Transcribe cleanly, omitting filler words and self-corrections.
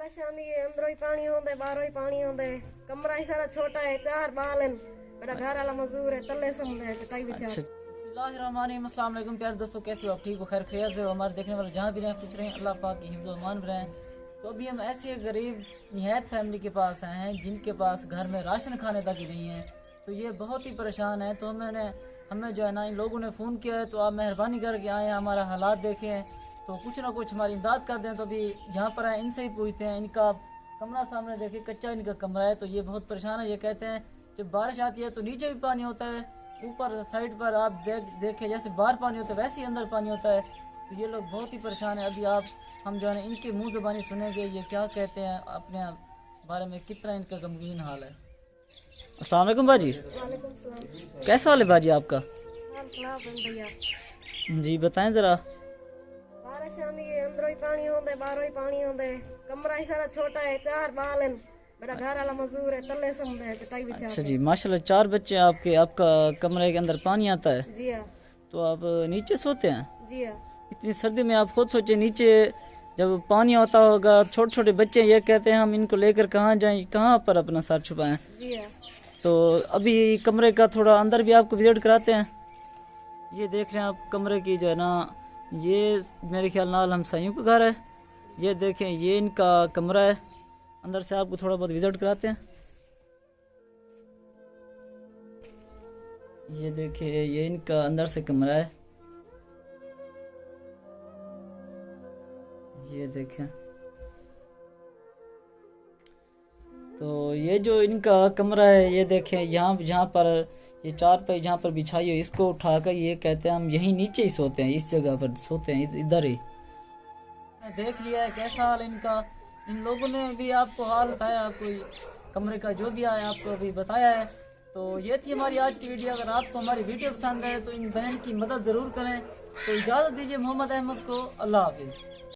बारिश आंदी है अंदरों ही पानी होंदे बाहरों ही पानी होंदे कमरा ही सारा छोटा है 4 बाल हैं मेरा घर वाला मजदूर है तले समझे चटाई बिछा बिस्मिल्लाहिर्रहमानिर्रहीम अस्सलाम वालेकुम प्यारे दोस्तों, कैसे हो आप? ठीक हो, खैर खैर से हो? हमारे देखने वाले जहाँ भी रहें कुछ रहें, अल्लाह पाक की हिफ्ज़ व अमान में रहें। तो अभी हम ऐसे गरीब निहायत फैमिली के पास आए हैं जिनके पास घर में राशन खाने तक ही नहीं है। तो ये बहुत ही परेशान है। तो हमें जो है ना इन लोगों ने फ़ोन किया है, तो आप मेहरबानी करके आए हमारा हालात देखें तो कुछ ना कुछ हमारी इमदाद कर दें। तो अभी यहाँ पर आए, इनसे ही पूछते हैं। इनका कमरा सामने देखें, कच्चा इनका कमरा है। तो ये बहुत परेशान है। ये कहते हैं जब बारिश आती है तो नीचे भी पानी होता है, ऊपर साइड पर आप देखें जैसे बाहर पानी होता है वैसे ही अंदर पानी होता है। तो ये लोग बहुत ही परेशान है। अभी हम जो है ना इनके मुंह ज़बानी सुनेंगे ये क्या कहते हैं अपने बारे में, कितना इनका गमगीन हाल है। अस्सलाम वालेकुम बाजी। वालेकुम सलाम। कैसा हाल है बाजी आपका? हाल खराब है भैया। जी बताएं ज़रा। बारिश आंदी है अंदरों ही पानी होंदे बाहरों ही पानी होंदे कमरा ही सारा छोटा है 4 बाल हैं मेरा घर वाला मजदूर है तले समझे चटाई बिछा। अच्छा जी, माशाल्लाह 4 बच्चे आपके, आपका कमरे के अंदर पानी आता है? जी हाँ। तो आप नीचे सोते हैं? जी हाँ। इतनी सर्दी में आप खुद सोचे नीचे जब पानी होता होगा, छोटे छोटे बच्चे ये कहते हैं हम इनको लेकर कहाँ जाएं, कहाँ पर अपना सर छुपाएं। जी हाँ। तो अभी कमरे का थोड़ा अंदर भी आपको विजिट कराते हैं। ये देख रहे हैं आप कमरे की जो है ना, ये मेरे ख्याल नाल हमसाइयों का घर है। ये देखें ये इनका कमरा है, अंदर से आपको थोड़ा बहुत विजिट कराते हैं। ये देखिए ये इनका अंदर से कमरा है। ये देखें तो ये जो इनका कमरा है, ये देखें यहाँ जहाँ पर ये चारपाई जहाँ पर बिछाई है इसको उठाकर ये कहते हैं हम यहीं नीचे ही सोते हैं, इस जगह पर सोते हैं, इधर ही। देख लिया है कैसा हाल इनका। इन लोगों ने भी आपको हाल बताया, आपको कमरे का जो भी आया आपको अभी बताया है। तो ये थी हमारी आज की वीडियो। अगर आपको हमारी वीडियो पसंद है तो इन बहन की मदद ज़रूर करें। तो इजाज़त दीजिए मोहम्मद अहमद को। अल्लाह हाफिज़।